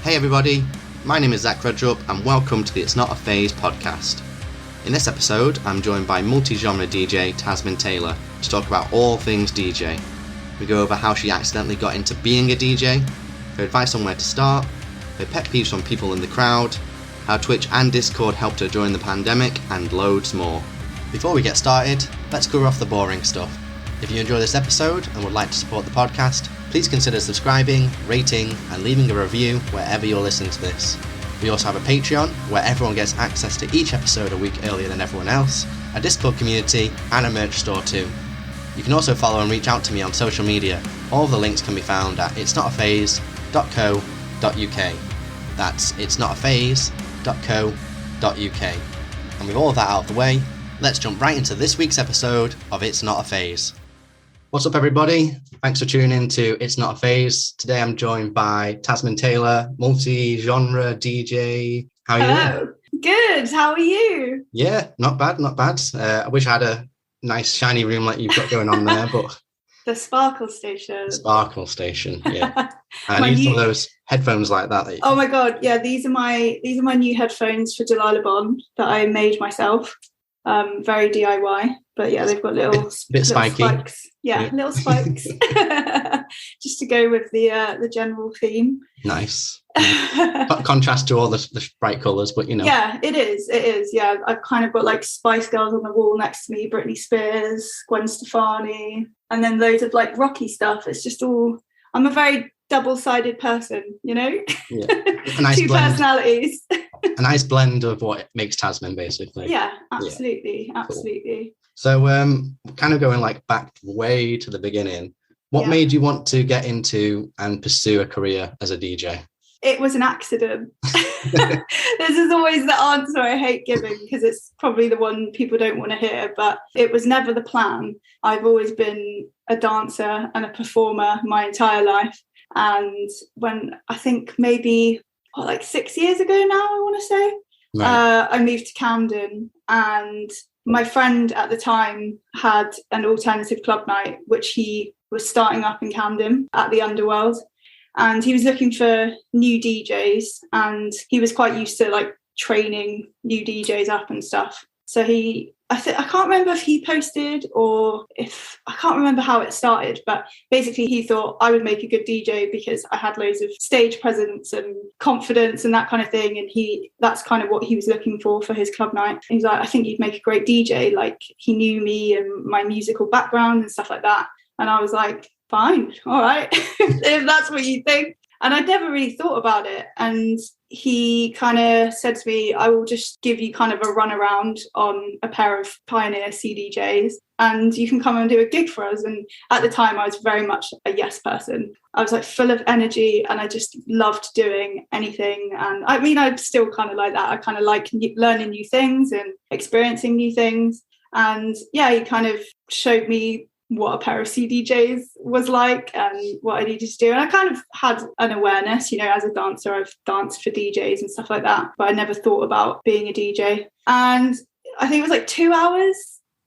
Hey everybody, my name is REDRUP and welcome to the It's Not a Phase podcast. In this episode, I'm joined by multi-genre DJ Tasmin Taylor to talk about all things DJ. We go over how she accidentally got into being a DJ, her advice on where to start, her pet peeves from people in the crowd, how Twitch and Discord helped her during the pandemic, and loads more. Before we get started, let's cover off the boring stuff. If you enjoy this episode and would like to support the podcast, please consider subscribing, rating, and leaving a review wherever you're listening to this. We also have a Patreon, where everyone gets access to each episode a week earlier than everyone else, a Discord community, and a merch store too. You can also follow and reach out to me on social media. All of the links can be found at itsnotaphase.co.uk. That's itsnotaphase.co.uk. And with all of that out of the way, let's jump right into this week's episode of It's Not a Phase. What's up, everybody? Thanks for tuning in to It's Not a Phase. Today I'm joined by Tasmin Taylor, multi-genre DJ. How are you? Hello. Good. How are you? Yeah, not bad. I wish I had a nice shiny room like you've got going on there, but The Sparkle Station. Yeah. I need some of those headphones like that. Oh my god, yeah. These are my new headphones for Delilah Bon that I made myself. Very DIY, but yeah, they've got little spiky spikes. Yeah, little spikes, just to go with the general theme. Nice. Contrast to all the bright colours, but you know. Yeah, it is. Yeah, I've kind of got like Spice Girls on the wall next to me, Britney Spears, Gwen Stefani, and then loads of like rocky stuff. It's just all. I'm a very double-sided person, you know. Yeah. A nice two blend. Personalities. A nice blend of what makes Tasmin, basically. Yeah, absolutely. Cool. So, kind of going like back way to the beginning, what made you want to get into and pursue a career as a DJ? It was an accident. This is always the answer I hate giving because it's probably the one people don't want to hear, but it was never the plan. I've always been a dancer and a performer my entire life. And when I think maybe like 6 years ago now, I want to say, right. I moved to Camden, and my friend at the time had an alternative club night, which he was starting up in Camden at the Underworld. And he was looking for new DJs, and he was quite used to like training new DJs up and stuff. So I can't remember if he posted or I can't remember how it started, but basically he thought I would make a good DJ because I had loads of stage presence and confidence and that kind of thing. And that's kind of what he was looking for his club night. He's like, I think you'd make a great DJ. Like, he knew me and my musical background and stuff like that. And I was like, fine, all right, if that's what you think. And I'd never really thought about it. And he kind of said to me, I will just give you kind of a run around on a pair of Pioneer CDJs and you can come and do a gig for us. And at the time, I was very much a yes person. I was like full of energy and I just loved doing anything. And I mean, I'm still kind of like that. I kind of like learning new things and experiencing new things. And yeah, he kind of showed me what a pair of CDJs was like and what I needed to do. And I kind of had an awareness, you know, as a dancer, I've danced for DJs and stuff like that, but I never thought about being a DJ. And I think it was like 2 hours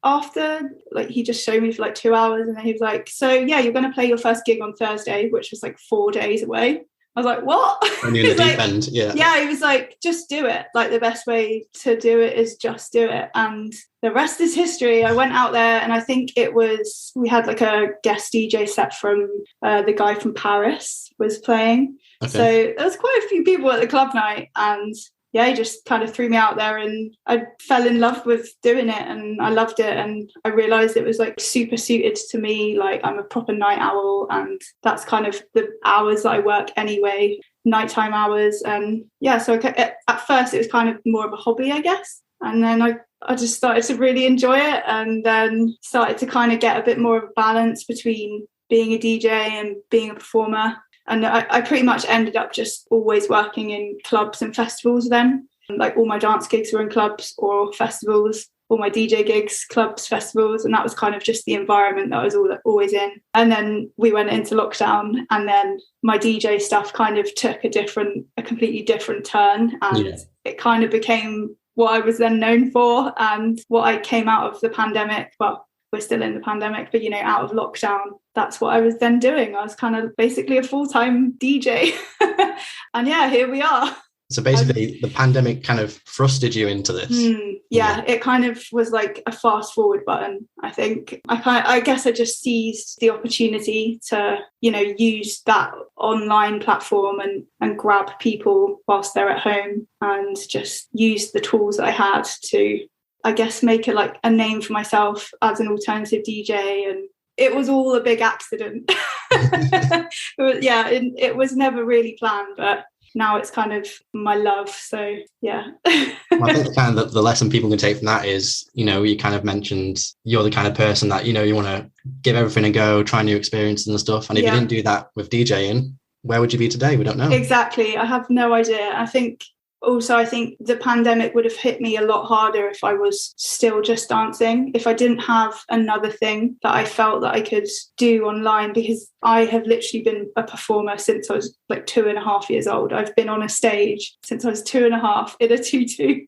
after, like, he just showed me for like 2 hours. And then he was like, so yeah, you're going to play your first gig on Thursday, which was like 4 days away. I was like, what? And you're in the deep end, yeah. Yeah, he was like, just do it. Like, the best way to do it is just do it. And the rest is history. I went out there and I think we had like a guest DJ set from the guy from Paris was playing. Okay. So there was quite a few people at the club night, and yeah, he just kind of threw me out there and I fell in love with doing it and I loved it. And I realised it was like super suited to me. Like, I'm a proper night owl and that's kind of the hours that I work anyway, nighttime hours. And yeah, so at first it was kind of more of a hobby, I guess. And then I just started to really enjoy it and then started to kind of get a bit more of a balance between being a DJ and being a performer. And I pretty much ended up just always working in clubs and festivals then. Like, all my dance gigs were in clubs or festivals, all my DJ gigs, clubs, festivals. And that was kind of just the environment that I was always in. And then we went into lockdown and then my DJ stuff kind of took a completely different turn. And it kind of became what I was then known for and what I came out of the pandemic. Well, we're still in the pandemic, but, you know, out of lockdown, that's what I was then doing. I was kind of basically a full-time DJ. And yeah, here we are. So basically, the pandemic kind of thrusted you into this. Yeah, it kind of was like a fast forward button, I think. I guess I just seized the opportunity to, you know, use that online platform and grab people whilst they're at home, and just use the tools that I had to, I guess, make a name for myself as an alternative DJ. And it was all a big accident. It was never really planned, but now it's kind of my love. So yeah. Well, I think kind of the lesson people can take from that is, you know, you kind of mentioned you're the kind of person that, you know, you want to give everything a go, try new experiences and stuff. And if you didn't do that with DJing, where would you be today? We don't know. Exactly. I have no idea. I think the pandemic would have hit me a lot harder if I was still just dancing, if I didn't have another thing that I felt that I could do online, because I have literally been a performer since I was like 2.5 years old. I've been on a stage since I was 2.5 in a tutu.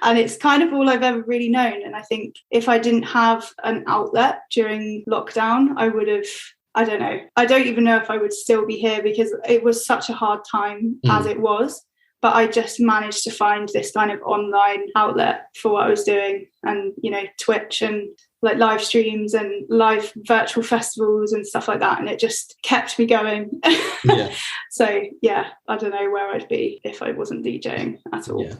And it's kind of all I've ever really known. And I think if I didn't have an outlet during lockdown, I would have, I don't know. I don't even know if I would still be here, because it was such a hard time as it was. But I just managed to find this kind of online outlet for what I was doing. And, you know, Twitch and like live streams and live virtual festivals and stuff like that. And it just kept me going. Yeah. So, yeah, I don't know where I'd be if I wasn't DJing at all. Yeah.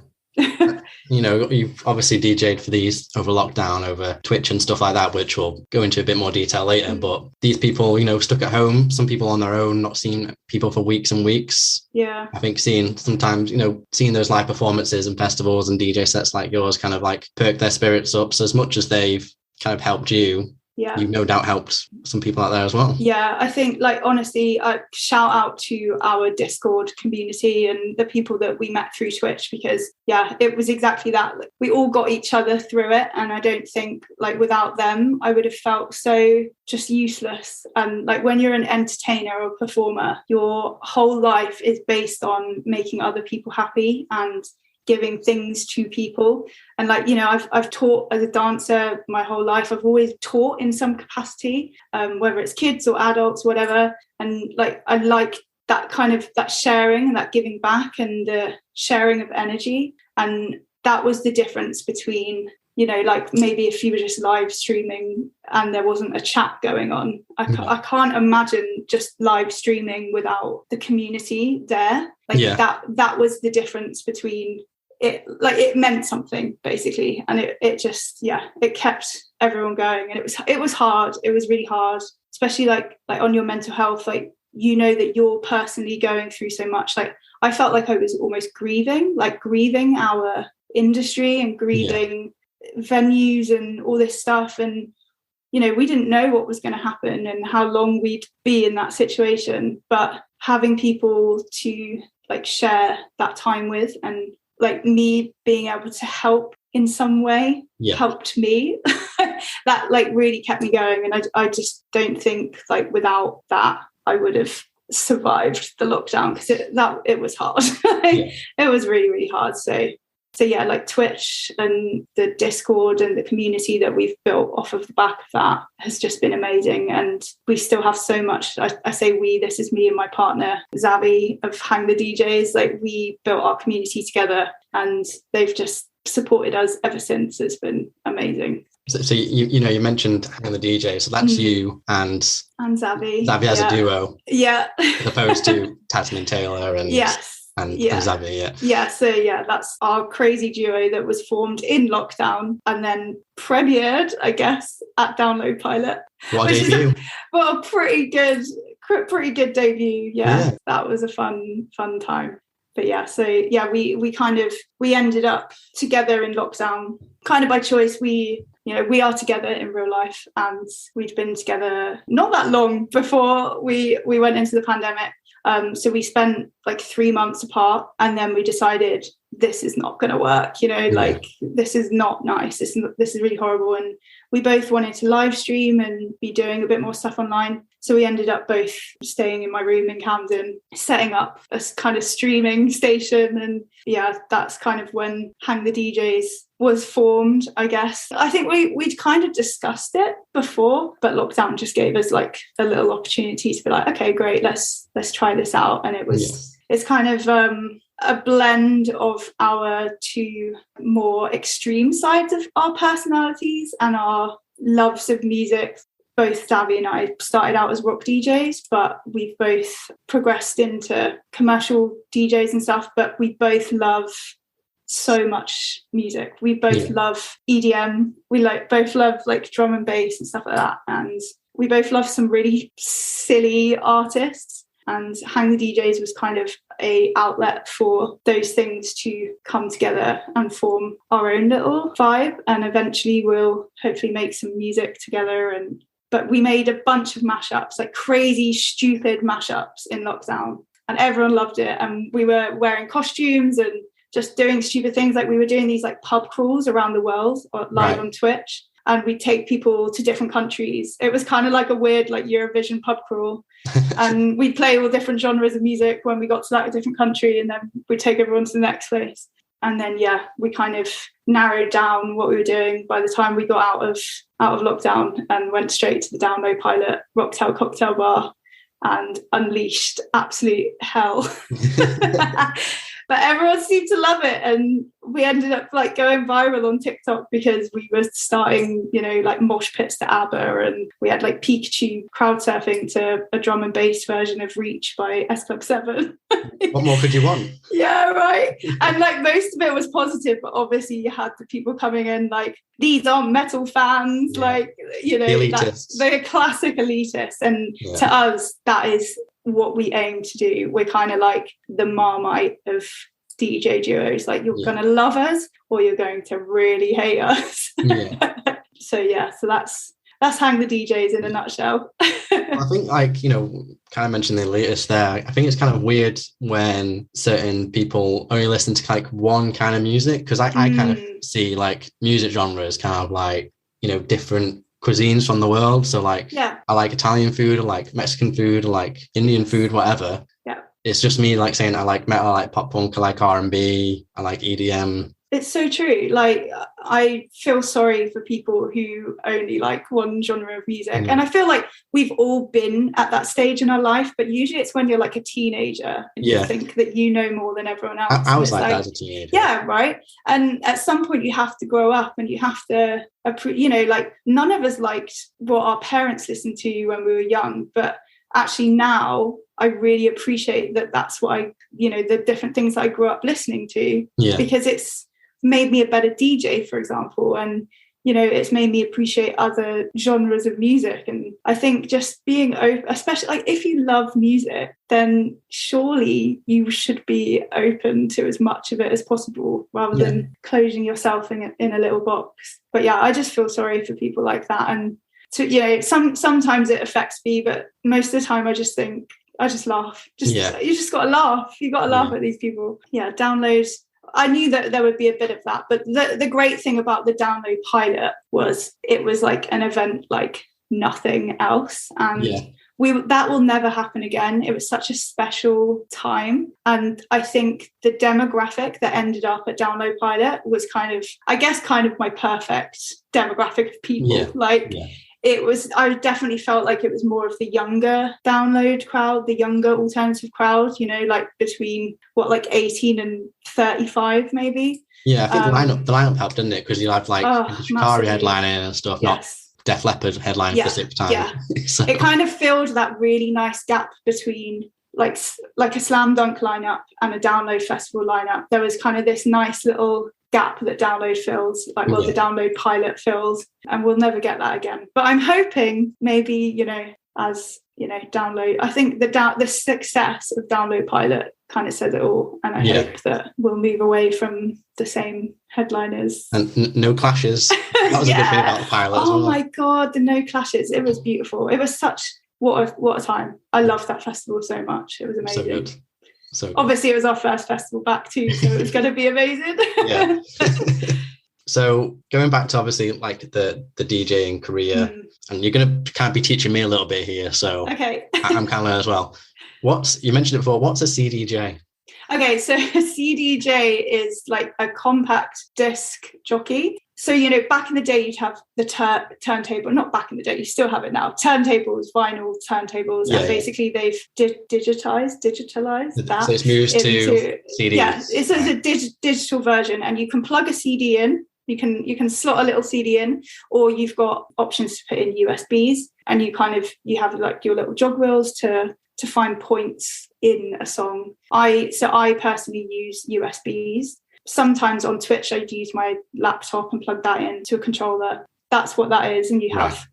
You know, you've obviously DJ'd for these over lockdown, over Twitch and stuff like that, which we'll go into a bit more detail later. But these people, you know, stuck at home, some people on their own, not seeing people for weeks and weeks. Yeah. I think seeing those live performances and festivals and DJ sets like yours kind of like perk their spirits up. So as much as they've kind of helped you, you've no doubt helped some people out there as well. Yeah, I think, like, honestly, I shout out to our Discord community and the people that we met through Twitch, because it was exactly that. Like, we all got each other through it, and I don't think, like, without them I would have felt so just useless. And like, when you're an entertainer or performer, your whole life is based on making other people happy and giving things to people. And like, you know, I've taught as a dancer my whole life. I've always taught in some capacity, whether it's kids or adults, whatever. And like, I like that kind of, that sharing and that giving back and the sharing of energy. And that was the difference between, you know, like maybe if you were just live streaming and there wasn't a chat going on. I can't imagine just live streaming without the community there. Like that was the difference between it. Like, it meant something basically, and it just it kept everyone going. And it was hard. It was really hard, especially like on your mental health. Like, you know that you're personally going through so much. Like, I felt like I was almost grieving our industry and grieving venues and all this stuff. And, you know, we didn't know what was going to happen and how long we'd be in that situation, but having people to like share that time with, and like me being able to help in some way helped me. That like really kept me going. And I just don't think like without that I would have survived the lockdown, because it was hard. It was really, really hard. So yeah, like Twitch and the Discord and the community that we've built off of the back of that has just been amazing. And we still have so much. I say we, this is me and my partner, Zavi of Hang The DJs. Like, we built our community together and they've just supported us ever since. It's been amazing. So you know, you mentioned Hang The DJs. So that's you and Zavi. Zavi as a duo. Yeah. As opposed to Tasmin Taylor and... Yes. And Zavi, so that's our crazy duo that was formed in lockdown and then premiered, I guess, at Download Pilot. What a debut! What a pretty good debut. Yeah, that was a fun time. But we ended up together in lockdown, kind of by choice. We are together in real life, and we'd been together not that long before we went into the pandemic. So we spent like 3 months apart, and then we decided this is not going to work, you know, like this is not nice. This is really horrible. And we both wanted to live stream and be doing a bit more stuff online. So we ended up both staying in my room in Camden, setting up a kind of streaming station. And yeah, that's kind of when Hang The DJs was formed, I guess. I think we'd kind of discussed it before, but lockdown just gave us like a little opportunity to be like, okay, great, let's try this out. And it's kind of a blend of our two more extreme sides of our personalities and our loves of music. Both Davy and I started out as rock DJs, but we've both progressed into commercial DJs and stuff, but we both love so much music. We both love EDM. We both love like drum and bass and stuff like that. And we both love some really silly artists. And Hang The DJs was kind of a outlet for those things to come together and form our own little vibe. And eventually we'll hopefully make some music together. But we made a bunch of mashups, like crazy, stupid mashups in lockdown. And everyone loved it. And we were wearing costumes and just doing stupid things. Like we were doing these like pub crawls around the world live on Twitch. And we'd take people to different countries. It was kind of like a weird like Eurovision pub crawl. And we'd play all different genres of music when we got to that different country. And then we'd take everyone to the next place. And then, we kind of narrowed down what we were doing by the time we got out of lockdown and went straight to the Download Pilot Rocktail Cocktail Bar and unleashed absolute hell. But everyone seemed to love it. And we ended up like going viral on TikTok because we were starting, like mosh pits to ABBA, and we had like Pikachu crowd surfing to a drum and bass version of Reach by S Club 7. What more could you want? Yeah, right. And like most of it was positive, but obviously you had the people coming in like, these aren't metal fans, like, the elitists. The classic elitists. And to us, that is what we aim to do. We're kind of like the Marmite of DJ duos. Like, you're going to love us or you're going to really hate us. So that's Hang The DJs in a nutshell. I think, like, kind of mentioned the elitist there. I think it's kind of weird when certain people only listen to like one kind of music, because I kind of see like music genres kind of like, different cuisines from the world. So like, I like Italian food, or like Mexican food, or like Indian food, whatever. It's just me like saying I like metal, I like pop punk, I like R&B, I like EDM. It's so true. Like, I feel sorry for people who only like one genre of music. And I feel like we've all been at that stage in our life, but usually it's when you're like a teenager and you think that you know more than everyone else. I was like that as a teenager. Yeah, right. And at some point you have to grow up and you have to, like, none of us liked what our parents listened to when we were young, but actually now I really appreciate that that's what the different things I grew up listening to, because it's made me a better DJ, for example, and it's made me appreciate other genres of music. And I think just being open, especially like if you love music, then surely you should be open to as much of it as possible rather than closing yourself in a little box. But I just feel sorry for people like that. And sometimes it affects me, but most of the time I just laugh. You just got to laugh. You got to laugh at these people. Downloads. I knew that there would be a bit of that, but the great thing about the Download Pilot was it was like an event like nothing else. And that will never happen again. It was such a special time. And I think the demographic that ended up at Download Pilot was kind of my perfect demographic of people. I definitely felt like it was more of the younger download crowd, the younger alternative crowd, like between 18 and 35 maybe. I think the lineup helped, didn't it? Because you had like Shikari headlining and stuff, not Def Leppard headlining for the 6th time. So. It kind of filled that really nice gap between like a slam dunk lineup and a download festival lineup. There was kind of this nice little gap that Download fills, the Download Pilot fills, and we'll never get that again. But I'm hoping maybe, as Download, I think the success of Download Pilot kind of says it all, and I hope that we'll move away from the same headliners and no clashes. That was a good thing about the Pilot as well. My god, the no clashes, it was beautiful. It was such what a time. I loved that festival so much. It was amazing. So good. So obviously it was our first festival back too, so it was going to be amazing. So going back to obviously like the DJing career, and you're going to kind of be teaching me a little bit here. So okay. I'm kind of learning as well. You mentioned it before, what's a CDJ? Okay, so a CDJ is like a compact disc jockey. So, back in the day, you'd have the turntable. Not back in the day, you still have it now. Turntables, vinyl turntables. And basically they've digitalized that. So it's moved to CDs. Yeah, it's a digital version, and you can plug a CD in. You can slot a little CD in, or you've got options to put in USBs, and you have like your little jog wheels to find points in a song. I personally use USBs. Sometimes on Twitch, I'd use my laptop and plug that into a controller. That's what that is. And you have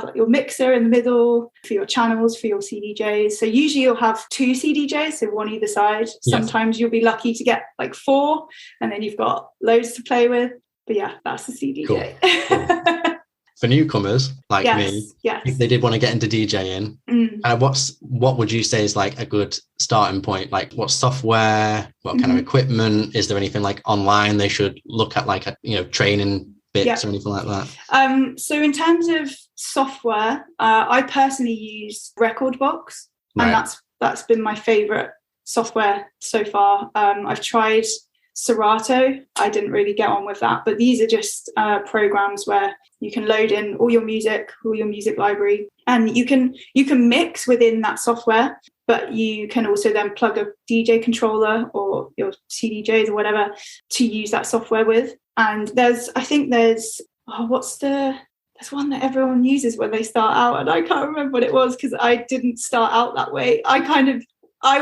like your mixer in the middle for your channels, for your CDJs. So usually you'll have 2 CDJs, so one either side. Sometimes you'll be lucky to get like 4, and then you've got loads to play with. But yeah, that's the CDJ. Cool. For newcomers like me, if they did want to get into DJing, what would you say is like a good starting point? Like what software, what kind of equipment? Is there anything like online they should look at, like training bits or anything like that? So in terms of software, I personally use Rekordbox, and that's been my favorite software so far. I've tried Serato. I didn't really get on with that, but these are just programs where you can load in all your music library, and you can mix within that software, but you can also then plug a DJ controller or your CDJs or whatever to use that software with. And there's one that everyone uses when they start out, and I can't remember what it was because I didn't start out that way. I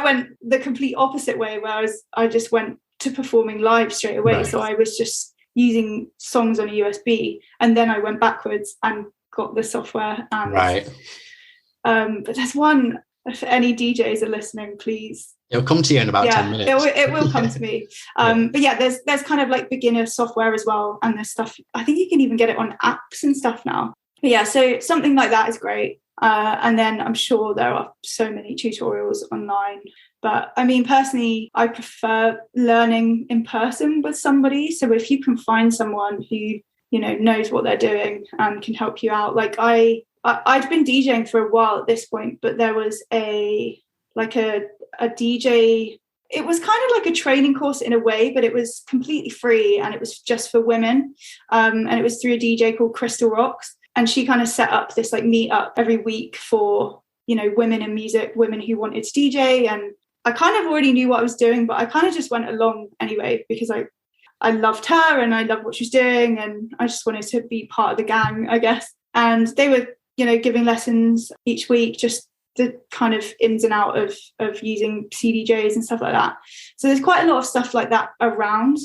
went the complete opposite way, whereas I just went to performing live straight away. Right. So I was just using songs on a USB, and then I went backwards and got the software. And, but there's one, if any DJs are listening, please. It'll come to you in about 10 minutes. It will come to me. But yeah, there's kind of like beginner software as well. And there's stuff, I think you can even get it on apps and stuff now. But yeah, so something like that is great. And then I'm sure there are so many tutorials online. But I mean, personally, I prefer learning in person with somebody. So if you can find someone who, knows what they're doing and can help you out. Like I'd been DJing for a while at this point, but there was a DJ. It was kind of like a training course in a way, but it was completely free, and it was just for women. And it was through a DJ called Crystal Rocks. And she kind of set up this like meet up every week for, women in music, women who wanted to DJ. And I kind of already knew what I was doing, but I kind of just went along anyway, because I loved her and I loved what she was doing, and I just wanted to be part of the gang, I guess. And they were, giving lessons each week, just the kind of ins and out of using CDJs and stuff like that. So there's quite a lot of stuff like that around,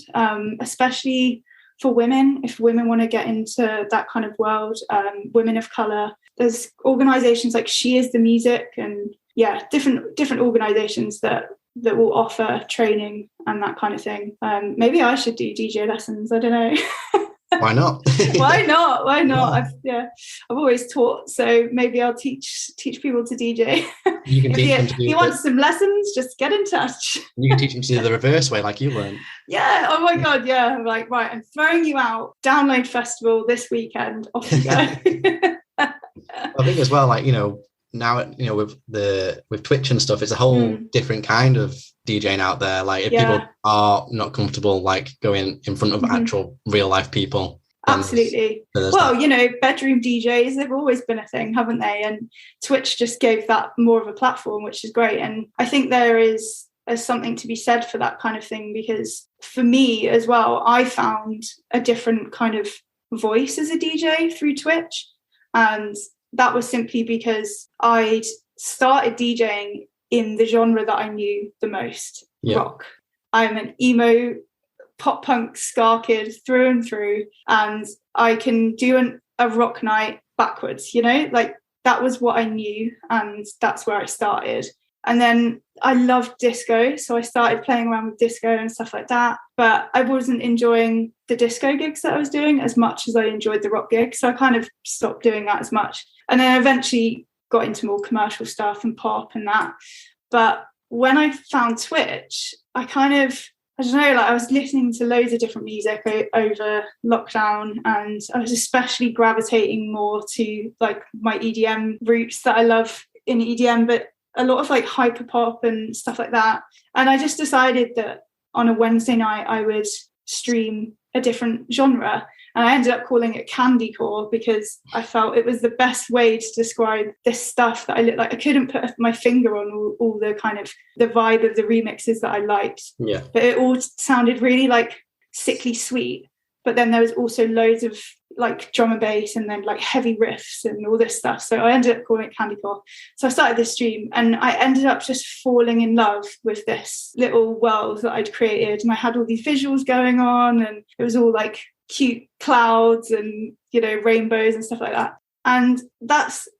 especially for women, if women want to get into that kind of world, women of colour. There's organisations like She Is the Music, and different organisations that will offer training and that kind of thing. Maybe I should do DJ lessons. I don't know. Why not? Why not? I've always taught, so maybe I'll teach people to DJ. You can teach them to do. If you want some lessons, just get in touch. You can teach them to do the reverse way, like you learned. Yeah. Oh my God. Yeah. I'm like, right, I'm throwing you out. Download festival this weekend. Off you go. I think as well, like, now, with Twitch and stuff, it's a whole different kind of DJing out there. Like if people are not comfortable, like going in front of actual real life people. Absolutely. Well, bedroom DJs, they've always been a thing, haven't they? And Twitch just gave that more of a platform, which is great. And I think there's something to be said for that kind of thing, because for me as well, I found a different kind of voice as a DJ through Twitch. And that was simply because I'd started DJing in the genre that I knew the most, rock. I'm an emo pop punk ska kid through and through, and I can do a rock night backwards, like that was what I knew, and that's where I started. And then I loved disco, so I started playing around with disco and stuff like that, but I wasn't enjoying the disco gigs that I was doing as much as I enjoyed the rock gigs, so I kind of stopped doing that as much. And then I eventually got into more commercial stuff and pop and that. But when I found Twitch, I I don't know, like I was listening to loads of different music over lockdown, and I was especially gravitating more to like my EDM roots that I love in EDM, but a lot of like hyperpop and stuff like that. And I just decided that on a Wednesday night I would stream a different genre, and I ended up calling it candycore because I felt it was the best way to describe this stuff that I looked like. I couldn't put my finger on all the kind of the vibe of the remixes that I liked, but it all sounded really like sickly sweet. But then there was also loads of like drum and bass and then like heavy riffs and all this stuff. So I ended up calling it candycore. So I started this stream, and I ended up just falling in love with this little world that I'd created. And I had all these visuals going on, and it was all like cute clouds and, you know, rainbows and stuff like that. And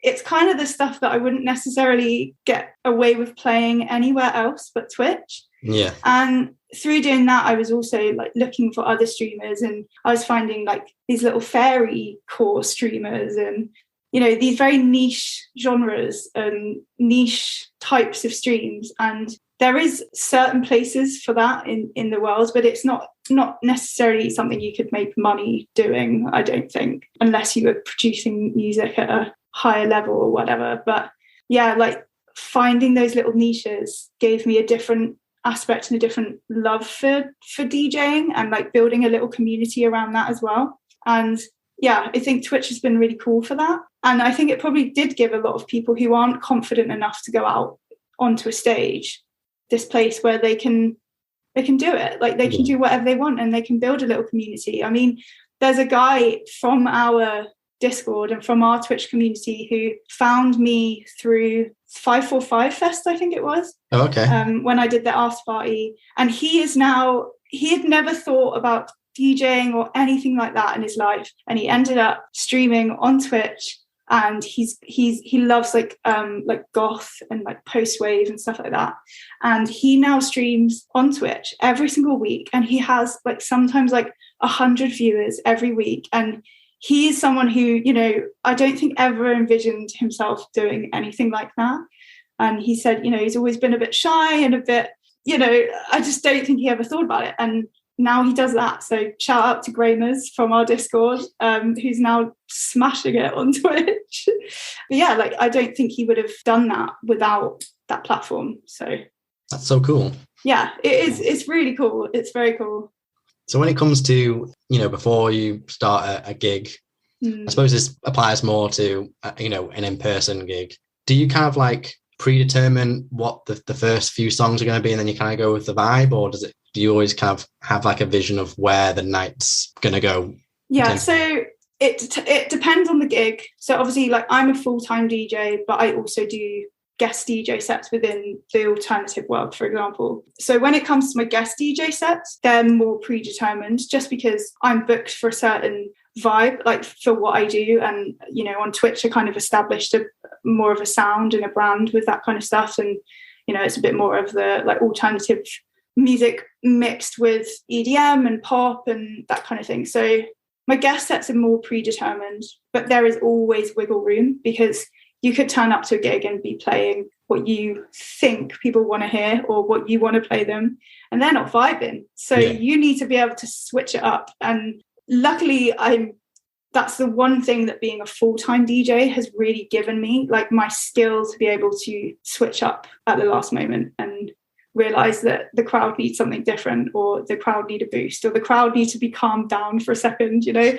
it's kind of the stuff that I wouldn't necessarily get away with playing anywhere else but Twitch. Yeah. And through doing that, I was also like looking for other streamers, and I was finding like these little fairy core streamers and, you know, these very niche genres and niche types of streams. And there is certain places for that in the world, but it's not necessarily something you could make money doing, I don't think, unless you were producing music at a higher level or whatever. But yeah, like finding those little niches gave me a different aspect and a different love for DJing, and like building a little community around that as well. And yeah, I think Twitch has been really cool for that. And I think it probably did give a lot of people who aren't confident enough to go out onto a stage this place where they can do it. Like they can do whatever they want, and they can build a little community. I mean, there's a guy from our Discord and from our Twitch community who found me through 545 Fest, I think it was. Oh, okay. When I did the after party, and he had never thought about DJing or anything like that in his life, and he ended up streaming on Twitch. And he loves like goth and like post wave and stuff like that. And he now streams on Twitch every single week, and he has like sometimes like 100 viewers every week. And he is someone who, you know, I don't think ever envisioned himself doing anything like that. And he said, you know, he's always been a bit shy and a bit, you know, I just don't think he ever thought about it. And now he does that. So shout out to Gramers from our Discord, who's now smashing it on Twitch. But yeah, like I don't think he would have done that without that platform. So that's so cool. Yeah, it is. It's really cool. It's very cool. So when it comes to, you know, before you start a gig, I suppose this applies more to, you know, an in-person gig. Do you kind of like predetermine what the first few songs are going to be, and then you kind of go with the vibe, or do you always kind of have like a vision of where the night's going to go? Yeah, so it depends on the gig. So obviously, like I'm a full-time DJ, but I also do guest DJ sets within the alternative world, for example. So when it comes to my guest DJ sets, they're more predetermined just because I'm booked for a certain vibe, like for what I do. And, you know, on Twitch, I kind of established more of a sound and a brand with that kind of stuff. And, you know, it's a bit more of the like alternative music mixed with EDM and pop and that kind of thing. So my guest sets are more predetermined, but there is always wiggle room, because you could turn up to a gig and be playing what you think people want to hear or what you want to play them, and they're not vibing. So you need to be able to switch it up. And luckily, that's the one thing that being a full-time DJ has really given me, like my skill to be able to switch up at the last moment and realize that the crowd needs something different, or the crowd need a boost, or the crowd need to be calmed down for a second, you know.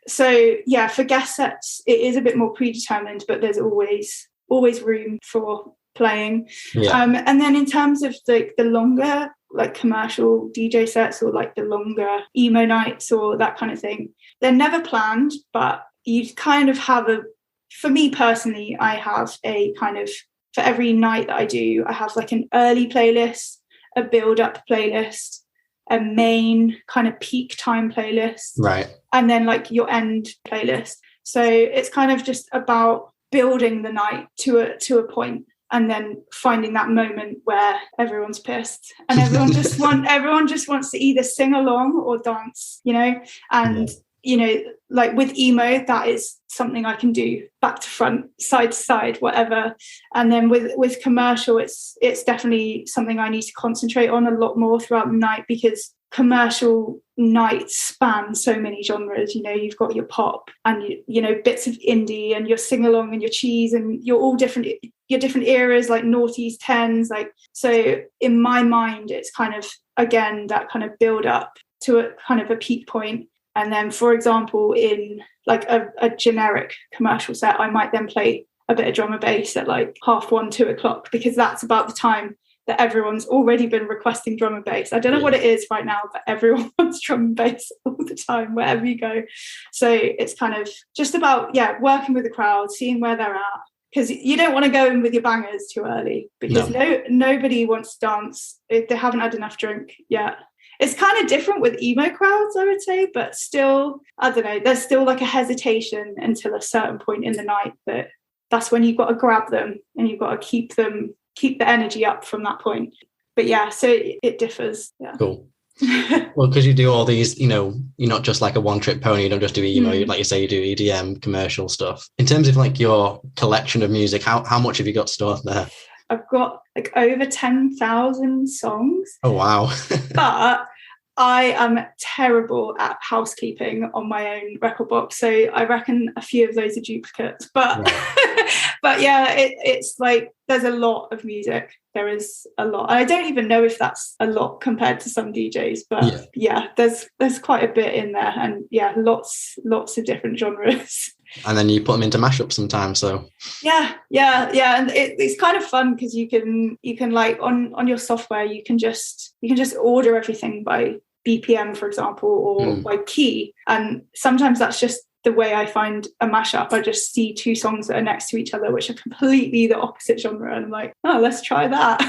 So yeah, for guest sets, it is a bit more predetermined, but there's always room for playing. And then in terms of the longer like commercial DJ sets, or like the longer emo nights or that kind of thing, they're never planned, but you kind of have for me personally, I have a kind of, for every night that I do, I have like an early playlist, a build-up playlist, a main kind of peak time playlist, right, and then like your end playlist. So it's kind of just about building the night to a point, and then finding that moment where everyone's pissed and everyone just wants to either sing along or dance, you know. And you know, like with emo, that is something I can do back to front, side to side, whatever. And then with commercial, it's definitely something I need to concentrate on a lot more throughout the night, because commercial nights span so many genres. You know, you've got your pop and you know, bits of indie and your sing along and your cheese, and you're all different, your different eras, like noughties, tens, like. So in my mind, it's kind of, again, that kind of build up to a kind of a peak point. And then, for example, in like a generic commercial set, I might then play a bit of drum and bass at like 1:30, 2 o'clock, because that's about the time that everyone's already been requesting drum and bass. I don't know what it is right now, but everyone wants drum and bass all the time, wherever you go. So it's kind of just about, working with the crowd, seeing where they're at. Because you don't want to go in with your bangers too early, because nobody wants to dance if they haven't had enough drink yet. It's kind of different with emo crowds, I would say, but still, I don't know, there's still like a hesitation until a certain point in the night, that's when you've got to grab them and you've got to keep the energy up from that point. But so it differs. Yeah. Cool. Well, because you do all these, you know, you're not just like a one-trick pony. You don't just do emo. Like you say, you do EDM, commercial stuff. In terms of like your collection of music, how much have you got stored there? I've got like over 10,000 songs. Oh, wow. But I am terrible at housekeeping on my own record box. So I reckon a few of those are duplicates. But but it's like there's a lot of music. There is a lot. And I don't even know if that's a lot compared to some DJs. But there's quite a bit in there. And lots of different genres. And then you put them into mashups sometimes, so and it's kind of fun, because you can like on your software you can just order everything by BPM, for example, or by key, and sometimes that's just the way I find a mashup. I just see two songs that are next to each other which are completely the opposite genre, and I'm like, oh, let's try that.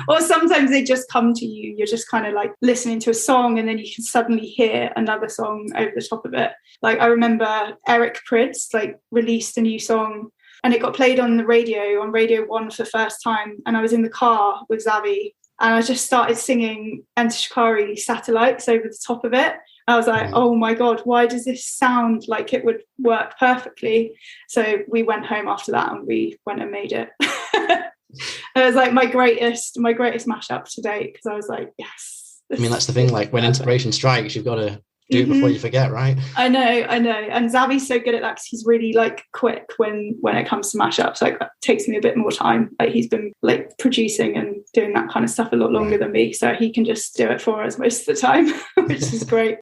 Or sometimes they just come to you. You're just kind of like listening to a song, and then you can suddenly hear another song over the top of it. Like I remember Eric Prydz like released a new song, and it got played on the radio, on Radio 1 for the first time, and I was in the car with Xavi, and I just started singing Enter Shikari Satellites over the top of it. I was like, oh my God, why does this sound like it would work perfectly? So we went home after that and we went and made it. It was like my greatest mashup to date, because I was like, yes. I mean, that's the thing, like when inspiration strikes, you've got to do it before you forget, right? I know. And Xavi's so good at that, because he's really like quick when it comes to mashups. Like that takes me a bit more time. Like he's been like producing and doing that kind of stuff a lot longer than me. So he can just do it for us most of the time, which is great.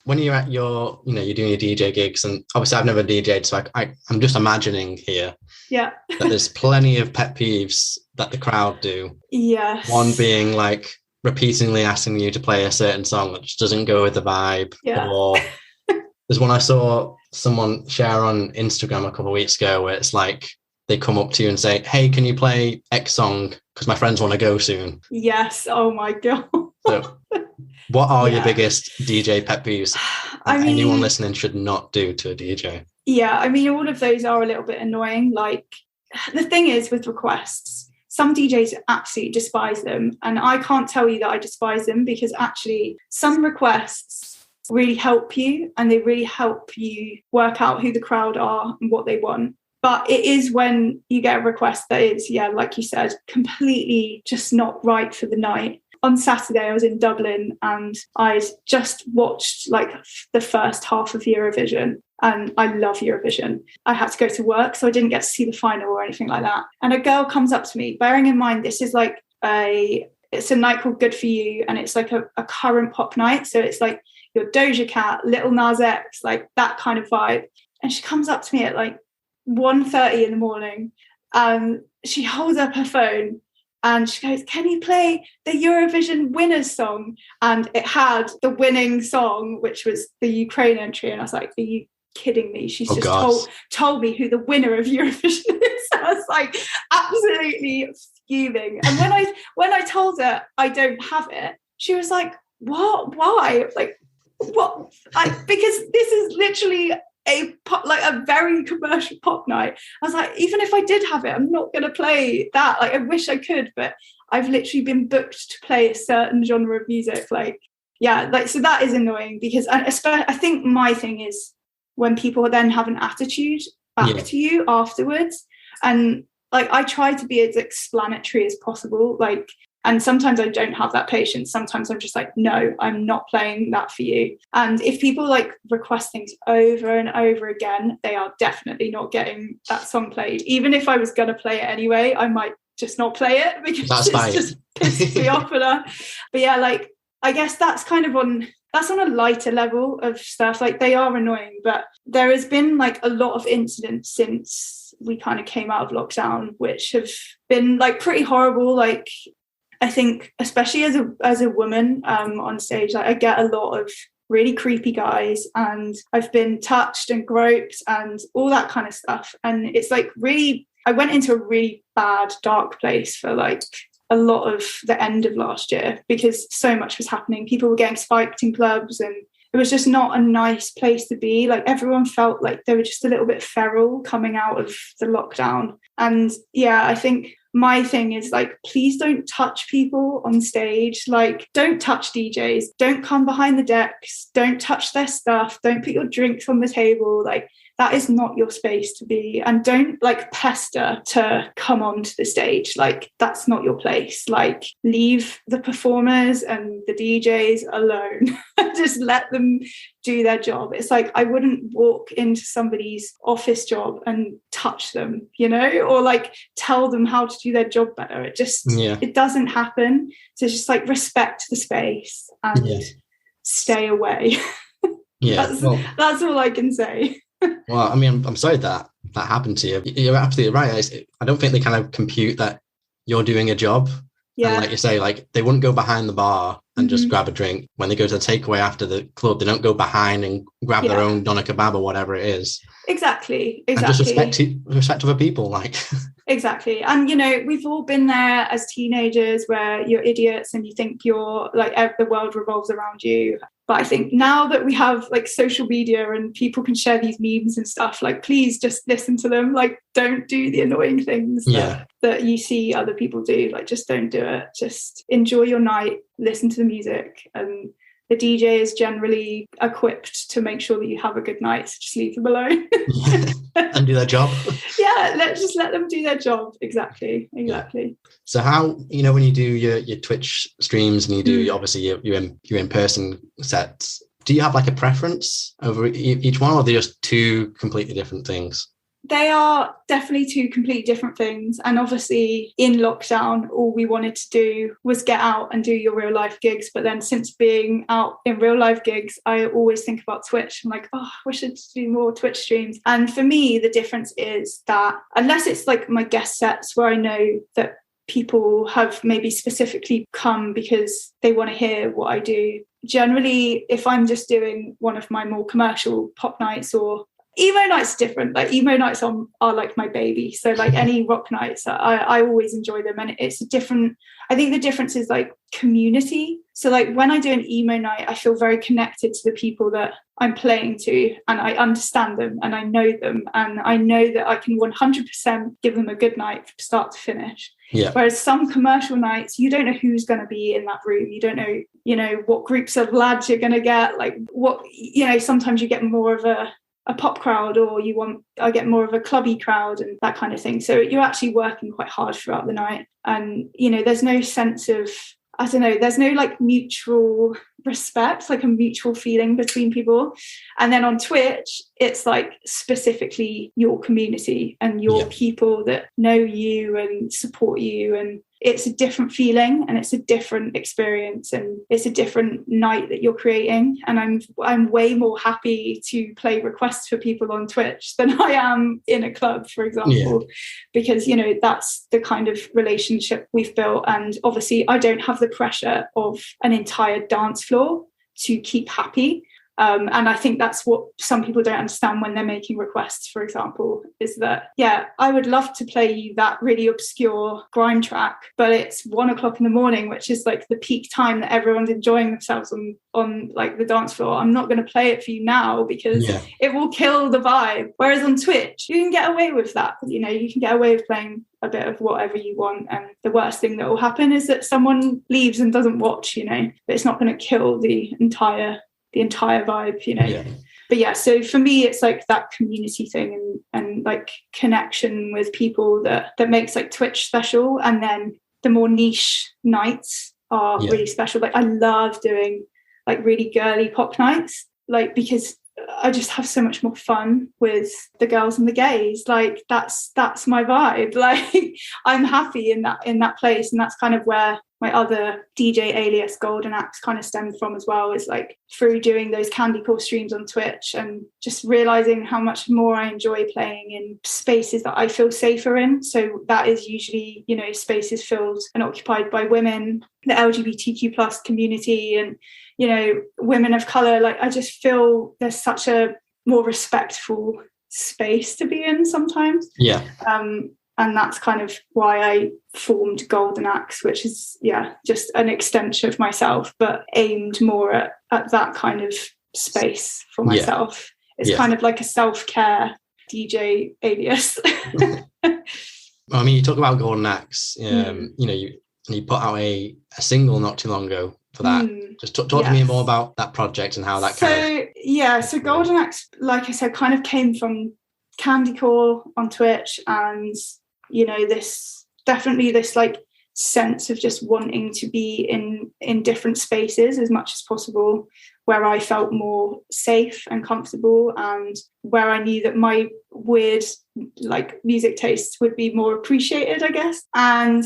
When you're at your, you know, you're doing your DJ gigs, and obviously I've never DJed, so I'm just imagining here that there's plenty of pet peeves that the crowd do. Yes. One being like repeatedly asking you to play a certain song that just doesn't go with the vibe. Yeah. Or there's one I saw someone share on Instagram a couple of weeks ago where it's like they come up to you and say, hey, can you play X song? Because my friends want to go soon. Yes. Oh my God. So what are your biggest DJ pet peeves anyone listening should not do to a DJ? Yeah, I mean, all of those are a little bit annoying. Like, the thing is with requests, some DJs absolutely despise them. And I can't tell you that I despise them, because actually some requests really help you, and they really help you work out who the crowd are and what they want. But it is when you get a request that is, like you said, completely just not right for the night. On Saturday, I was in Dublin, and I just watched like the first half of Eurovision, and I love Eurovision. I had to go to work, so I didn't get to see the final or anything like that. And a girl comes up to me, bearing in mind this is like it's a night called Good For You, and it's like a current pop night. So it's like your Doja Cat, Lil Nas X, like that kind of vibe. And she comes up to me at like 1:30 in the morning, and she holds up her phone. And she goes, can you play the Eurovision winners song? And it had the winning song, which was the Ukraine entry. And I was like, are you kidding me? She's told me who the winner of Eurovision is. I was like, absolutely fuming. And when I told her I don't have it, she was like, what? Why? Like, what? Because this is literally a very commercial pop night. I was like, even if I did have it, I'm not going to play that. Like, I wish I could, but I've literally been booked to play a certain genre of music. Like, yeah, like, so that is annoying because I think my thing is when people then have an attitude back to you afterwards, and like I try to be as explanatory as possible, like, and sometimes I don't have that patience. Sometimes I'm just like, no, I'm not playing that for you. And if people like request things over and over again, they are definitely not getting that song played. Even if I was going to play it anyway, I might just not play it because it's just pissed me off enough. But yeah, like, I guess that's kind of on a lighter level of stuff. Like, they are annoying, but there has been like a lot of incidents since we kind of came out of lockdown, which have been like pretty horrible. Like, I think especially as a woman on stage, like, I get a lot of really creepy guys, and I've been touched and groped and all that kind of stuff. And it's like really, I went into a really bad, dark place for like a lot of the end of last year because so much was happening. People were getting spiked in clubs and it was just not a nice place to be. Like, everyone felt like they were just a little bit feral coming out of the lockdown. And yeah, I think my thing is like, please don't touch people on stage. Like, don't touch DJs, don't come behind the decks, don't touch their stuff, don't put your drinks on the table. Like, that is not your space to be. And don't like pester to come onto the stage. Like, that's not your place. Like, leave the performers and the DJs alone. Just let them do their job. It's like, I wouldn't walk into somebody's office job and touch them, you know, or like tell them how to do their job better. It just, it doesn't happen. So it's just like, respect the space and stay away. That's all I can say. Well, I mean, I'm sorry that happened to you. You're absolutely right. I don't think they kind of compute that you're doing a job. Yeah. And like you say, like, they wouldn't go behind the bar and just grab a drink. When they go to the takeaway after the club, they don't go behind and grab their own doner kebab or whatever it is. Exactly. And just respect other people, like. Exactly. And, you know, we've all been there as teenagers where you're idiots and you think you're like, the world revolves around you. But I think now that we have like social media and people can share these memes and stuff, like, please just listen to them. Like, don't do the annoying things that you see other people do. Like, just don't do it. Just enjoy your night, listen to the music, and the DJ is generally equipped to make sure that you have a good night. So just leave them alone. And do their job. Yeah, let's let them do their job. Exactly. Yeah. So how, you know, when you do your Twitch streams and you do obviously your in-person sets, do you have like a preference over each one, or are they just two completely different things? They are definitely two completely different things. And obviously in lockdown, all we wanted to do was get out and do your real life gigs. But then since being out in real life gigs, I always think about Twitch. I'm like, oh, I wish I'd do more Twitch streams. And for me, the difference is that unless it's like my guest sets where I know that people have maybe specifically come because they want to hear what I do, generally, if I'm just doing one of my more commercial pop nights, or emo nights different. Like, emo nights are like my baby. So like any rock nights, I always enjoy them. And it's a different, I think the difference is like community. So like when I do an emo night, I feel very connected to the people that I'm playing to, and I understand them and I know them, and I know that I can 100% give them a good night from start to finish. Yeah. Whereas some commercial nights, you don't know who's going to be in that room. You don't know, you know, what groups of lads you're going to get, like what, you know, sometimes you get more of a pop crowd, or I get more of a clubby crowd and that kind of thing. So you're actually working quite hard throughout the night, and, you know, there's no sense of, I don't know, there's no like mutual respect, like a mutual feeling between people. And then on Twitch, it's like specifically your community and your people that know you and support you, and it's a different feeling and it's a different experience and it's a different night that you're creating. And I'm way more happy to play requests for people on Twitch than I am in a club, for example, because, you know, that's the kind of relationship we've built. And obviously I don't have the pressure of an entire dance floor to keep happy. And I think that's what some people don't understand when they're making requests, for example, is that, yeah, I would love to play you that really obscure grime track, but it's 1 o'clock in the morning, which is like the peak time that everyone's enjoying themselves on like the dance floor. I'm not going to play it for you now because it will kill the vibe. Whereas on Twitch, you can get away with that. You know, you can get away with playing a bit of whatever you want, and the worst thing that will happen is that someone leaves and doesn't watch, you know, but it's not going to kill the entire vibe, you know. But yeah, so for me it's like that community thing and like connection with people that makes like Twitch special. And then the more niche nights are really special. Like I love doing like really girly pop nights, like because I just have so much more fun with the girls and the gays. Like that's my vibe. Like I'm happy in that place, and that's kind of where my other DJ alias Goldenaxe kind of stemmed from as well, is like through doing those candy core streams on Twitch and just realizing how much more I enjoy playing in spaces that I feel safer in. So that is usually, you know, spaces filled and occupied by women, the LGBTQ plus community, and, you know, women of color. Like I just feel there's such a more respectful space to be in sometimes. And that's kind of why I formed Goldenaxe, which is, just an extension of myself, but aimed more at that kind of space for myself. It's kind of like a self-care DJ alias. Well, I mean, you talk about Goldenaxe, you know, you put out a single not too long ago for that. Just talk to me more about that project and how that so Goldenaxe, like I said, kind of came from candy core on Twitch, and you know, this like sense of just wanting to be in different spaces as much as possible, where I felt more safe and comfortable, and where I knew that my weird like music tastes would be more appreciated, I guess. And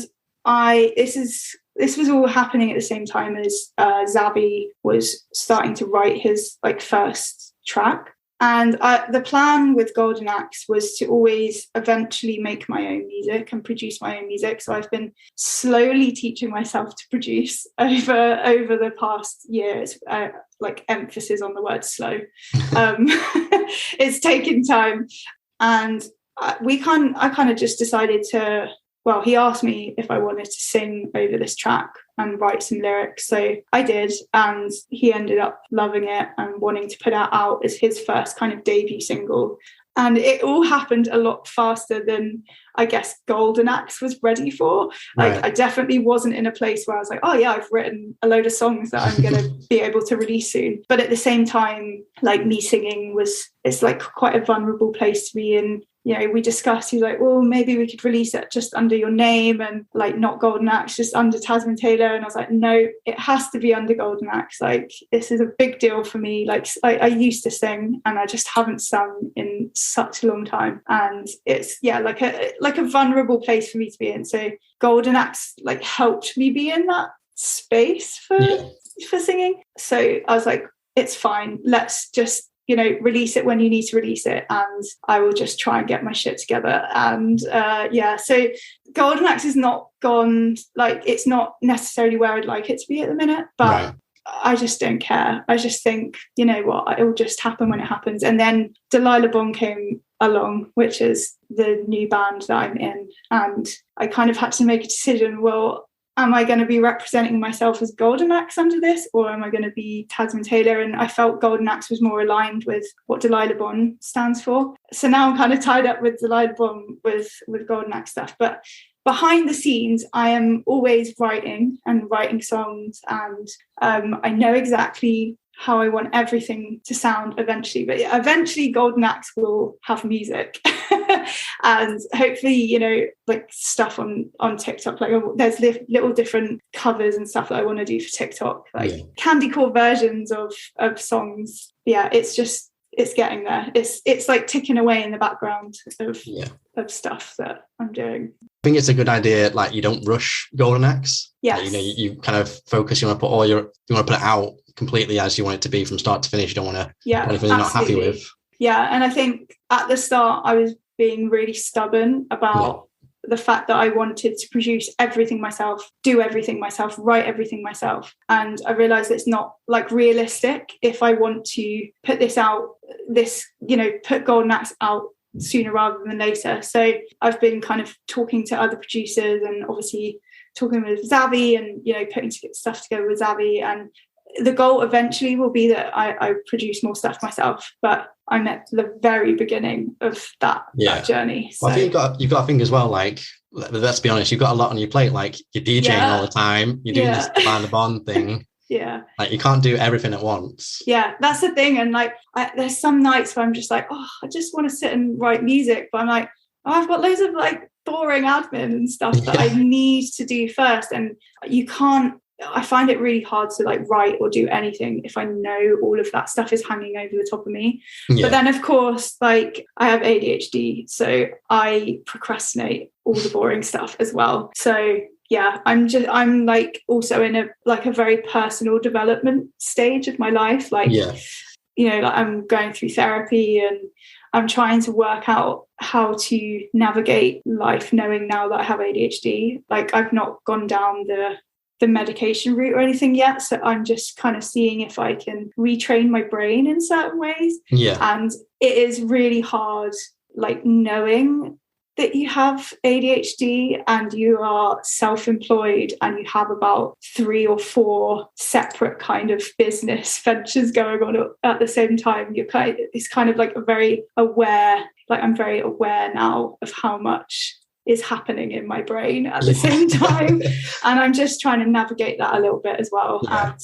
this was all happening at the same time as Zabi was starting to write his like first track. And the plan with Goldenaxe was to always eventually make my own music and produce my own music. So I've been slowly teaching myself to produce over the past years, like emphasis on the word slow. It's taken time. And I kind of just decided to, well, he asked me if I wanted to sing over this track and write some lyrics. So I did, and he ended up loving it and wanting to put that out as his first kind of debut single. And it all happened a lot faster than I guess Goldenaxe was ready for. Like I definitely wasn't in a place where I was like, oh yeah, I've written a load of songs that I'm going to be able to release soon. But at the same time, like me singing it's like quite a vulnerable place to be in. You know, we discussed, he was like, well, maybe we could release it just under your name and like not Goldenaxe, just under Tasmin Taylor. And I was like, no, it has to be under Goldenaxe. Like, this is a big deal for me. Like, I used to sing and I just haven't sung in such a long time. And it's, like a vulnerable place for me to be in. So Goldenaxe like helped me be in that space for singing. So I was like, it's fine. Let's just, you know, release it when you need to release it, and I will just try and get my shit together. And so Goldenaxe is not gone, like it's not necessarily where I'd like it to be at the minute, but I just don't care. I just think, you know what, it will just happen when it happens. And then Delilah Bon came along, which is the new band that I'm in, and I kind of had to make a decision, well, am I going to be representing myself as Goldenaxe under this, or am I going to be Tasmin Taylor? And I felt Goldenaxe was more aligned with what Delilah Bon stands for. So now I'm kind of tied up with Delilah Bon with Goldenaxe stuff. But behind the scenes, I am always writing songs, and I know exactly how I want everything to sound eventually. But eventually Goldenaxe will have music. And hopefully, you know, like stuff on TikTok, like there's little different covers and stuff that I want to do for TikTok, like candy core versions of songs. It's getting there. It's like ticking away in the background of stuff that I'm doing. I think it's a good idea. Like, you don't rush Goldenaxe. Yes. You know, you kind of focus. You want to put it out completely as you want it to be from start to finish. You don't want to put anything you're not happy with. Yeah, and I think at the start I was being really stubborn about the fact that I wanted to produce everything myself, do everything myself, write everything myself. And I realized it's not like realistic if I want to put this out, put Goldenaxe out sooner rather than later. So I've been kind of talking to other producers and obviously talking with Xavi and, putting stuff together with Xavi. And the goal eventually will be that I produce more stuff myself, but I'm at the very beginning of that journey. So. Well, I think you've got to think as well, like, let's be honest, you've got a lot on your plate, like you're DJing all the time, you're doing this Delilah Bon thing. Yeah. Like you can't do everything at once. Yeah, that's the thing. And like, there's some nights where I'm just like, I just want to sit and write music. But I'm like, I've got loads of like boring admin and stuff that I need to do first. And I find it really hard to like write or do anything if I know all of that stuff is hanging over the top of me. Yeah. But then of course, like I have ADHD, so I procrastinate all the boring stuff as well. So yeah, I'm like also in a very personal development stage of my life. Like, like I'm going through therapy and I'm trying to work out how to navigate life knowing now that I have ADHD. Like I've not gone down the medication route or anything yet. So I'm just kind of seeing if I can retrain my brain in certain ways. Yeah. And it is really hard, like knowing that you have ADHD and you are self-employed and you have about 3 or 4 separate kind of business ventures going on at the same time. It's kind of like I'm very aware now of how much is happening in my brain at the same time. And I'm just trying to navigate that a little bit as well. And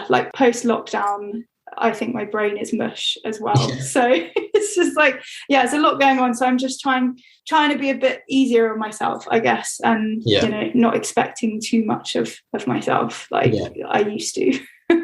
like post-lockdown, I think my brain is mush as well. So it's just like, it's a lot going on. So I'm just trying to be a bit easier on myself, I guess. And, not expecting too much of myself like I used to.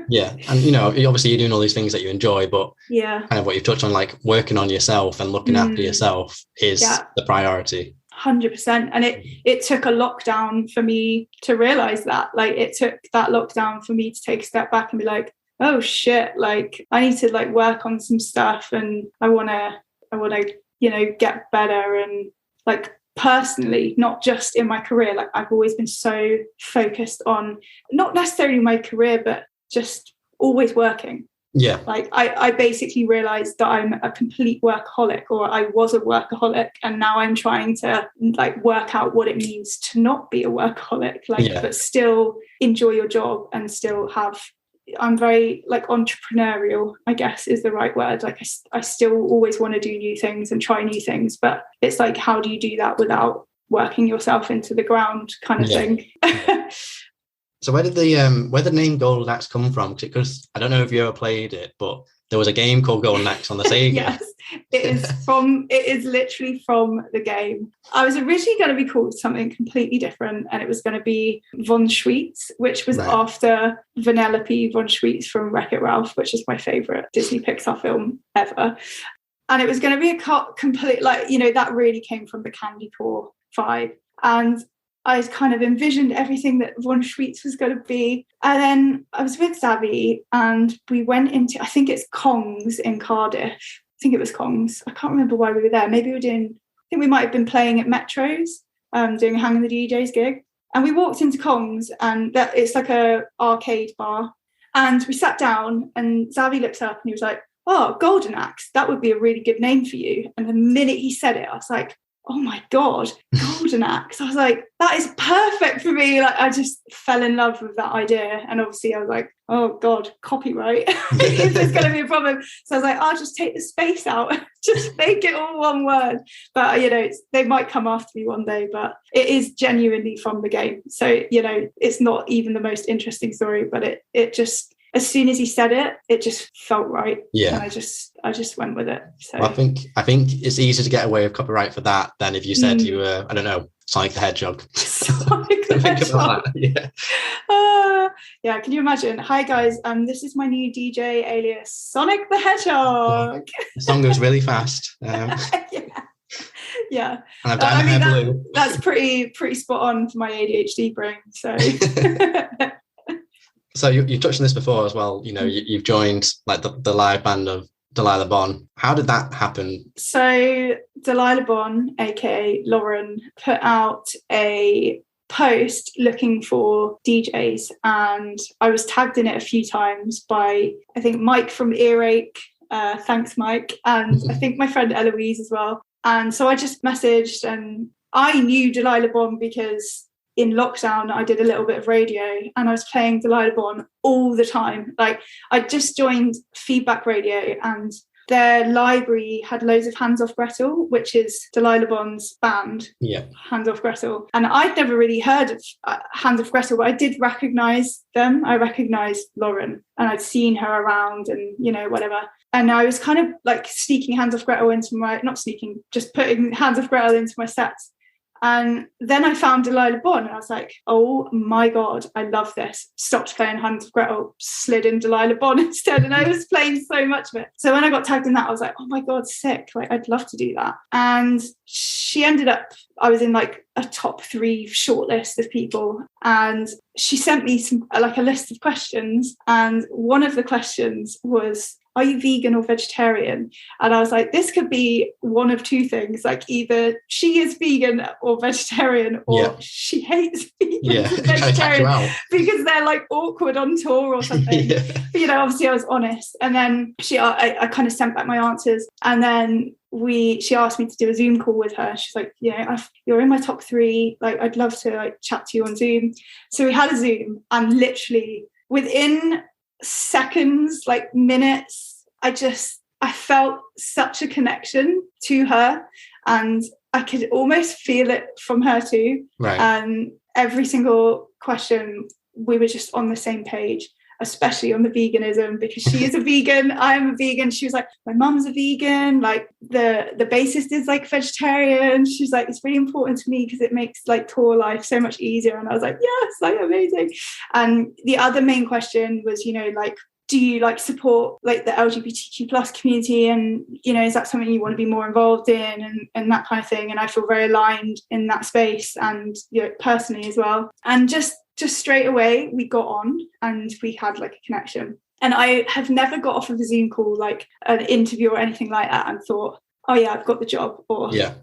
Yeah. And, obviously you're doing all these things that you enjoy, but kind of what you've touched on, like working on yourself and looking after yourself is the priority. 100%. And it took a lockdown for me to realize that. Like it took that lockdown for me to take a step back and be like, oh shit, like I need to like work on some stuff and I want to get better, and like personally, not just in my career. Like I've always been so focused on not necessarily my career, but just always working. Yeah. Like I basically realized that I'm a complete workaholic, or I was a workaholic, and now I'm trying to like work out what it means to not be a workaholic, but still enjoy your job and still have. I'm very like entrepreneurial, I guess is the right word. Like I still always want to do new things and try new things, but it's like, how do you do that without working yourself into the ground kind of thing? So where did the name Goldenaxe come from? Because I don't know if you ever played it, but there was a game called Goldenaxe on the Sega. Yes, it is literally from the game. I was originally going to be called something completely different, and it was going to be Von Schweetz, which was after Vanellope von Schweetz from Wreck-It Ralph, which is my favourite Disney Pixar film ever. And it was going to be a complete, that really came from the Candy Corps vibe. And I kind of envisioned everything that Von Schweetz was going to be. And then I was with Xavi and we went into, I think it's Kong's in Cardiff. I think it was Kong's. I can't remember why we were there. Maybe we might have been playing at Metros, doing a Hang The DJs gig. And we walked into Kong's, and it's like a arcade bar. And we sat down and Xavi looked up and he was like, oh, Goldenaxe, that would be a really good name for you. And the minute he said it, I was like, oh my God, Goldenaxe. I was like, that is perfect for me. Like I just fell in love with that idea. And obviously I was like, oh God, copyright. Is this going to be a problem? So I was like, I'll just take the space out, just make it all one word. But, they might come after me one day, but it is genuinely from the game. So, it's not even the most interesting story, but it just, as soon as he said it, it just felt right. Yeah. And I just went with it. So well, I think it's easier to get away with copyright for that than if you said you were, I don't know, Sonic the Hedgehog. Sonic the Hedgehog. Yeah. Can you imagine? Hi guys, this is my new DJ alias, Sonic the Hedgehog. The song goes really fast. Yeah. And I've done hair blue. That's pretty spot on for my ADHD brain. So So you touched on this before as well. You've joined like the live band of Delilah Bon. How did that happen? So Delilah Bon, aka Lauren, put out a post looking for DJs, and I was tagged in it a few times by, I think, Mike from Earache. Thanks, Mike. And I think my friend Eloise as well. And so I just messaged, and I knew Delilah Bon because in lockdown I did a little bit of radio and I was playing Delilah Bon all the time. Like, I just joined Feedback Radio and their library had loads of Hands Off Gretel, which is Delilah Bon's band. Yeah. Hands Off Gretel. And I'd never really heard of Hands Off Gretel, but I did recognise them. I recognised Lauren and I'd seen her around and, you know, whatever. And I was kind of like sneaking Hands Off Gretel into my, not sneaking, just putting Hands Off Gretel into my sets. And then I found Delilah Bon and I was like, oh my God, I love this. Stopped playing Hands Off Gretel, slid in Delilah Bon instead. And I was playing so much of it. So when I got tagged in that, I was like, oh my God, sick. Like, I'd love to do that. And she ended up, I was in like a top 3 shortlist of people. And she sent me some, like a list of questions. And one of the questions was, are you vegan or vegetarian? And I was like, this could be one of 2 things. Like, either she is vegan or vegetarian, or she hates vegans and vegetarian because they're like awkward on tour or something. But, you know, obviously I was honest. And then I kind of sent back my answers. And then she asked me to do a Zoom call with her. She's like, you know, you're in my top 3. Like, I'd love to like chat to you on Zoom. So we had a Zoom, and literally within seconds, like minutes, I felt such a connection to her, and I could almost feel it from her too. Right. And every single question, we were just on the same page, especially on the veganism, because she is a vegan, I am a vegan. She was like, my mum's a vegan, like the bassist is like vegetarian. She's like, it's really important to me because it makes like tour life so much easier. And I was like, yes, like amazing. And the other main question was, you know, like, do you like support like the LGBTQ plus community, and, you know, is that something you want to be more involved in, and that kind of thing? And I feel very aligned in that space, and, you know, personally as well. And just straight away we got on and we had like a connection. And I have never got off of a Zoom call, like an interview or anything like that, and thought, oh yeah, I've got the job, or yeah,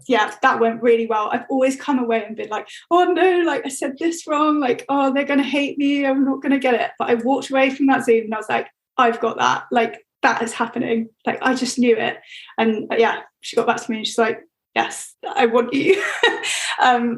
that went really well. I've always come away and been like, oh no, like I said this wrong, like, oh, they're gonna hate me, I'm not gonna get it. But I walked away from that Zoom and I was like, I've got that, like that is happening. Like, I just knew it. And yeah, she got back to me and she's like, yes, I want you.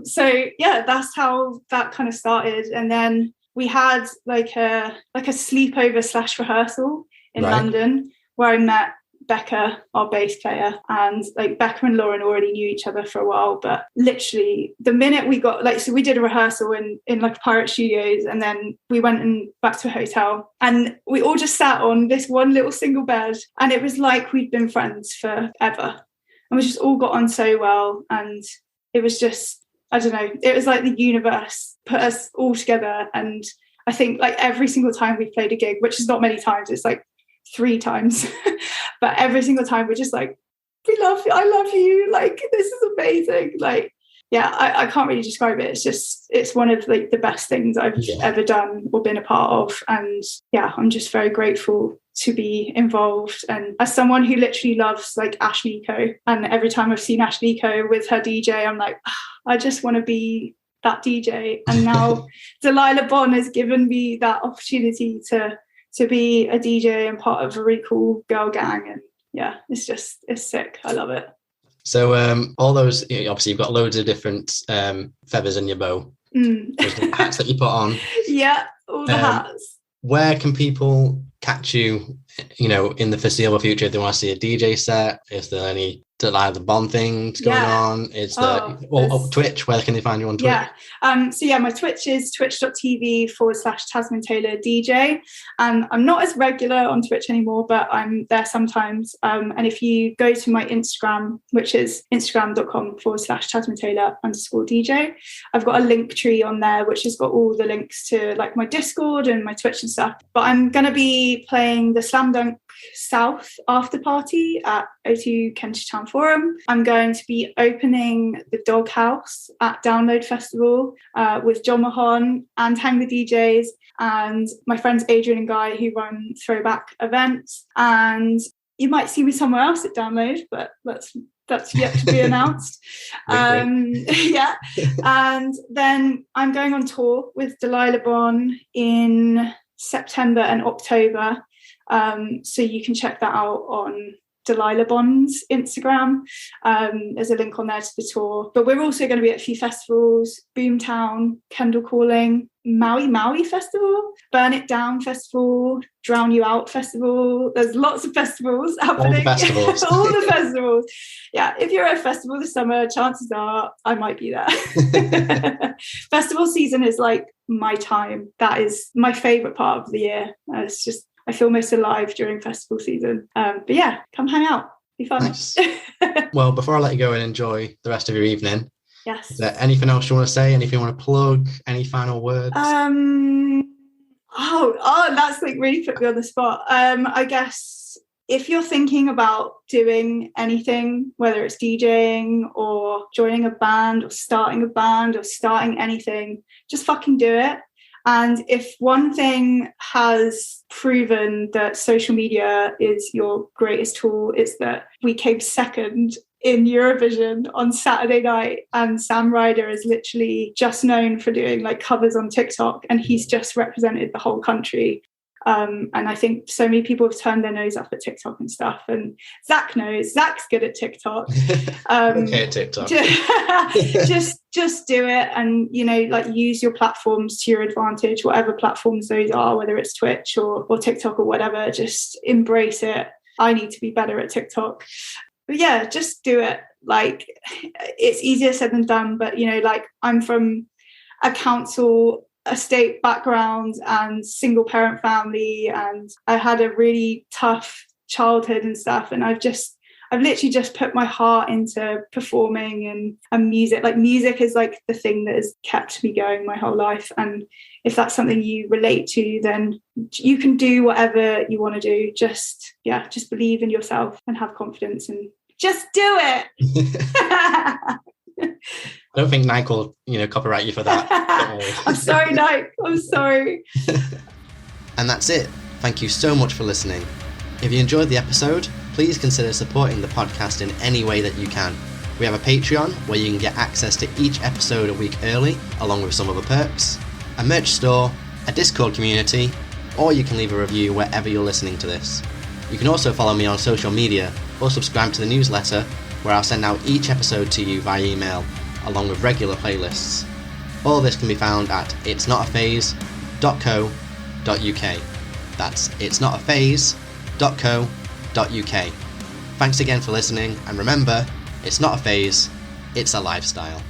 So yeah, that's how that kind of started. And then we had like a sleepover / rehearsal in London, where I met Becca, our bass player, and like Becca and Lauren already knew each other for a while, but literally the minute we got like, so we did a rehearsal in like Pirate Studios, and then we went and back to a hotel, and we all just sat on this one little single bed, and it was like we'd been friends forever, and we just all got on so well. And it was just, I don't know, it was like the universe put us all together. And I think like every single time we've played a gig, which is not many times, it's like 3 times, but every single time we're just like, we love you, I love you, like this is amazing. Like, yeah, I can't really describe it. It's just, it's one of like the best things I've ever done or been a part of. And yeah, I'm just very grateful to be involved. And as someone who literally loves like Ash Nico, and every time I've seen Ash Nico with her DJ, I'm like, I just want to be that DJ. And now Delilah Bon has given me that opportunity to be a DJ and part of a really cool girl gang. And yeah, it's sick. I love it. So all those, obviously you've got loads of different feathers in your bow. There's the hats that you put on. Yeah, all the hats. Where can people catch you, you know, in the foreseeable future? If they want to see a DJ set, is there any Delilah Bon things going on? Is there Twitch? Where can they find you on Twitch? Yeah. So yeah, my Twitch is twitch.tv/Tasmin Taylor DJ. And I'm not as regular on Twitch anymore, but I'm there sometimes. And if you go to my Instagram, which is instagram.com/Tasmin Taylor _DJ, I've got a link tree on there, which has got all the links to like my Discord and my Twitch and stuff. But I'm going to be playing the Slam Dunk South after party at O2 Kentish Town Forum. I'm going to be opening the Doghouse at Download Festival with John Mahon and Hang The DJs, and my friends Adrian and Guy, who run Throwback events. And you might see me somewhere else at Download, but that's yet to be announced. Yeah. And then I'm going on tour with Delilah Bon in September and October. So you can check that out on Delilah Bon's Instagram. There's a link on there to the tour. But we're also going to be at a few festivals: Boomtown, Kendall Calling, Maui Festival, Burn It Down Festival, Drown You Out Festival. There's lots of festivals happening. All the festivals. All the festivals. Yeah, if you're at a festival this summer, chances are I might be there. Festival season is like my time. That is my favourite part of the year. It's just, I feel most alive during festival season. But yeah, come hang out. Be fun. Nice. Well, before I let you go and enjoy the rest of your evening, yes. Is there anything else you want to say? Anything you want to plug? Any final words? That's like really put me on the spot. I guess if you're thinking about doing anything, whether it's DJing or joining a band or starting anything, just fucking do it. And if one thing has proven that social media is your greatest tool, it's that we came second in Eurovision on Saturday night, and Sam Ryder is literally just known for doing like covers on TikTok, and he's just represented the whole country. And I think so many people have turned their nose up at TikTok and stuff, and Zach knows. Zach's good at TikTok. Okay, TikTok. Just do it, and like use your platforms to your advantage, whatever platforms those are, whether it's Twitch or TikTok or whatever. Just embrace it. I need to be better at TikTok. But yeah, just do it. Like, it's easier said than done, but like, I'm from a council estate background and single parent family, and I had a really tough childhood and stuff, and I've literally just put my heart into performing and music. Like, music is like the thing that has kept me going my whole life, and if that's something you relate to, then you can do whatever you want to do. Just believe in yourself and have confidence, and just do it. I don't think Nike will, copyright you for that. I'm sorry, Nike. I'm sorry. And that's it. Thank you so much for listening. If you enjoyed the episode, please consider supporting the podcast in any way that you can. We have a Patreon where you can get access to each episode a week early, along with some other perks, a merch store, a Discord community, or you can leave a review wherever you're listening to this. You can also follow me on social media or subscribe to the newsletter, where I'll send out each episode to you via email, along with regular playlists. All this can be found at itsnotaphase.co.uk. That's itsnotaphase.co.uk. Thanks again for listening, and remember, it's not a phase, it's a lifestyle.